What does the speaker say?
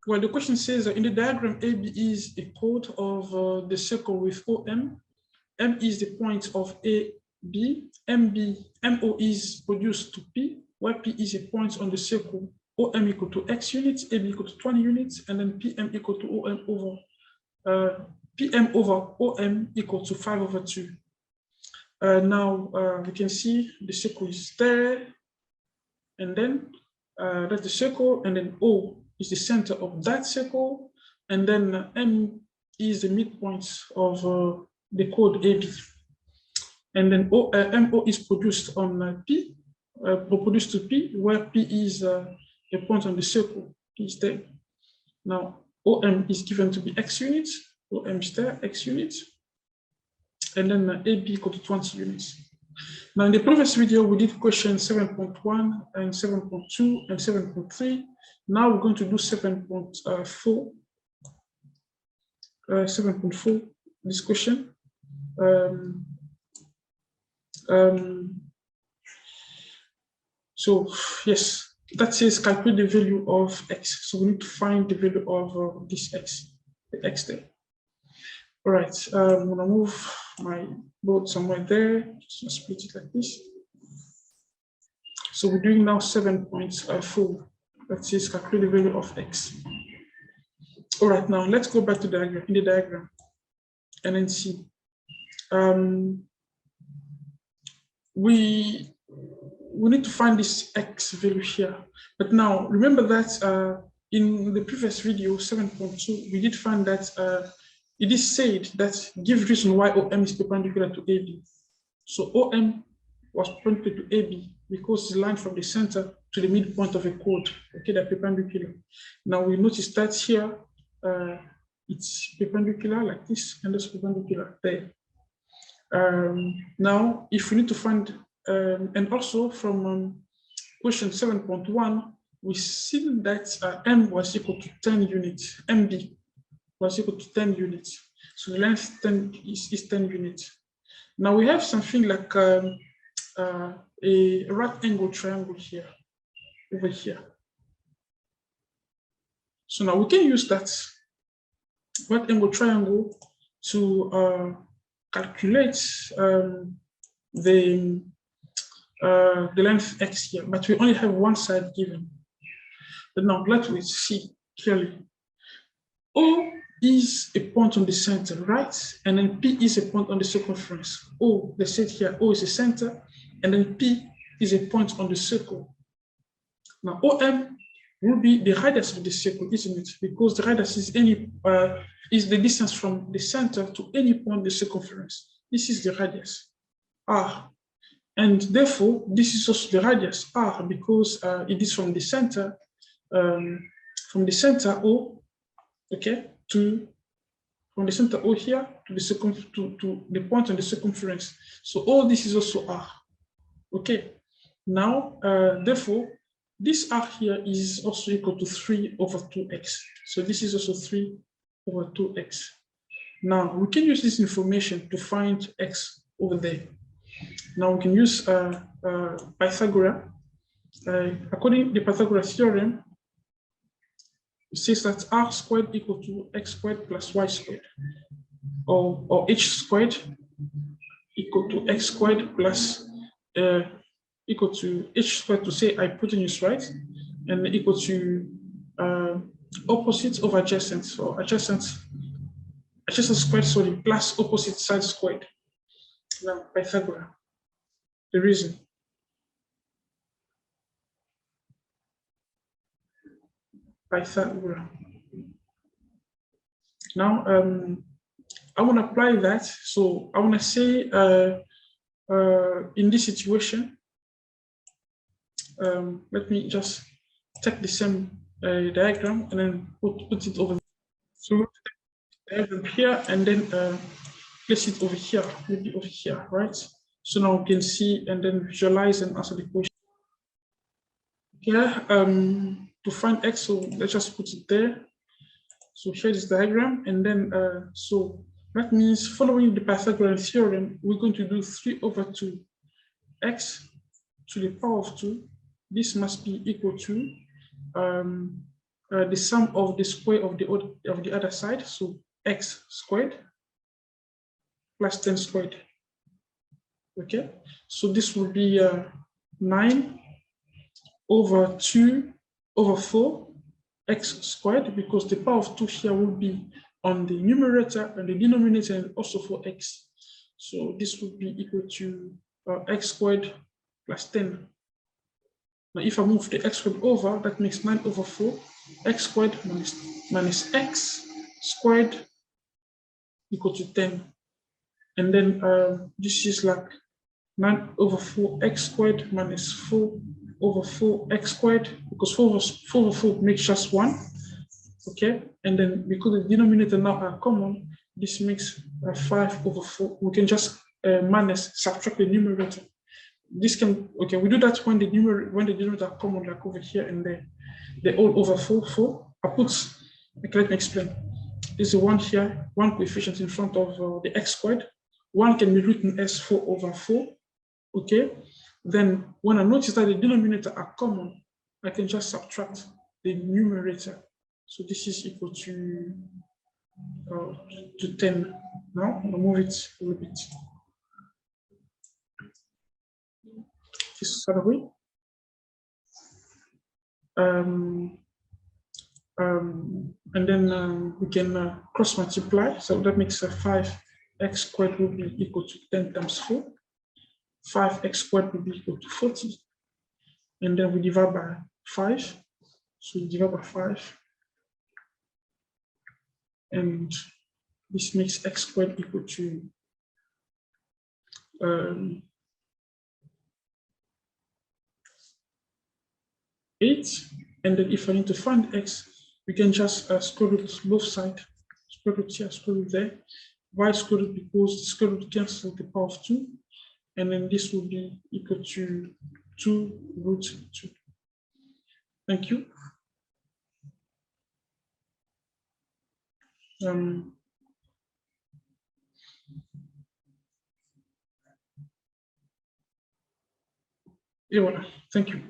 Well, the question says in the diagram, AB is a chord of the circle with OM. M is the point of AB. MO is produced to P, where P is a point on the circle. OM equal to X units, AB equal to 20 units, and then PM equal to OM over PM over OM equal to 5/2. Now we can see the circle is there, and then that's the circle, and then O is the center of that circle, and then M is the midpoint of the chord AB, and then MO is produced on P, produced to P, where P is a point on the circle. P is there. Now OM is given to be X units. OM is there, X units, and then AB equal to 20 units. Now in the previous video, we did question 7.1 and 7.2 and 7.3. Now we're going to do 7.4. 7.4, this question. So yes, that says calculate the value of X. So we need to find the value of this X, the X there. All right, I'm gonna move my board somewhere there, just split it like this. So we're doing now 7.4, that says calculate the value of X. All right, now let's go back to the diagram, in the diagram, and then see. We need to find this X value here. But now remember that in the previous video, 7.2, we did find that it is said that give reason why OM is perpendicular to AB. So OM was perpendicular to AB because the line from the center to the midpoint of a chord, okay, they're perpendicular. Now we notice that here, it's perpendicular like this, and it's perpendicular there. Now, if we need to find, and also from question 7.1, we see that M was equal to 10 units, MB was equal to 10 units. So the length 10 is 10 units. Now we have something like a right angle triangle here, over here. So now we can use that right angle triangle to calculate the length X here, but we only have one side given. But now let me see clearly. O is a point on the center, right? And then P is a point on the circumference. O, they said here, O is a center, and then P is a point on the circle. Now OM will be the radius of the circle, isn't it? Because the radius is is the distance from the center to any point in the circumference. This is the radius, R. And therefore, this is also the radius, R, because it is from the center O, okay, from the center O here to the point on the circumference. So all this is also R, okay. Now, therefore, this R here is also equal to 3/2x. So this is also 3/2x. Now we can use this information to find X over there. Now we can use Pythagoras. According to the Pythagoras theorem, it says that R squared equal to X squared plus Y squared, or H squared equal to X squared plus equal to H squared, to say hypotenuse, right? And equal to opposite over adjacent, so adjacent squared, sorry, plus opposite side squared. Now Pythagoras, the reason. Pythagoras. Now I want to apply that. So I want to say in this situation, let me just take the same diagram and then put it over. So diagram here and then place it over here, maybe over here, right? So now we can see and then visualize and answer the question. Here, to find X, so let's just put it there. So here is the diagram, and then so that means following the Pythagorean theorem, we're going to do 3/2x to the power of 2. This must be equal to the sum of the square of the other side, so x squared plus 10 squared. Okay, so this will be 9 over 2 over 4 x squared, because the power of 2 here will be on the numerator and the denominator, and also for x. So this would be equal to x squared plus 10. Now, if I move the x squared over, that makes 9 over 4 x squared minus x squared equal to 10. And then this is like 9 over 4 x squared minus 4 over 4 x squared, because 4 over 4 makes just 1. Okay, and then because the denominator now are common, this makes 5 over 4. We can just subtract the numerator. This can, okay, we do that when the denominator are common, like over here and there. They're all over 4. I put, okay, let me explain. This is 1 here, 1 coefficient in front of the x squared. 1 can be written as 4 over 4. Okay, then when I notice that the denominator are common, I can just subtract the numerator. So this is equal to 10. Now I'll move it a little bit this other way. And then we can cross multiply. So that makes 5x squared will be equal to 10 times 4. 5x squared will be equal to 40. And then we divide by 5. So we divide by 5. And this makes x squared equal to 8. And then if I need to find x, we can just square root both sides. Square root here, square root there. Why square root? Because the square root cancels the power of 2. And then this will be equal to 2 root 2. Thank you. Yeah, thank you.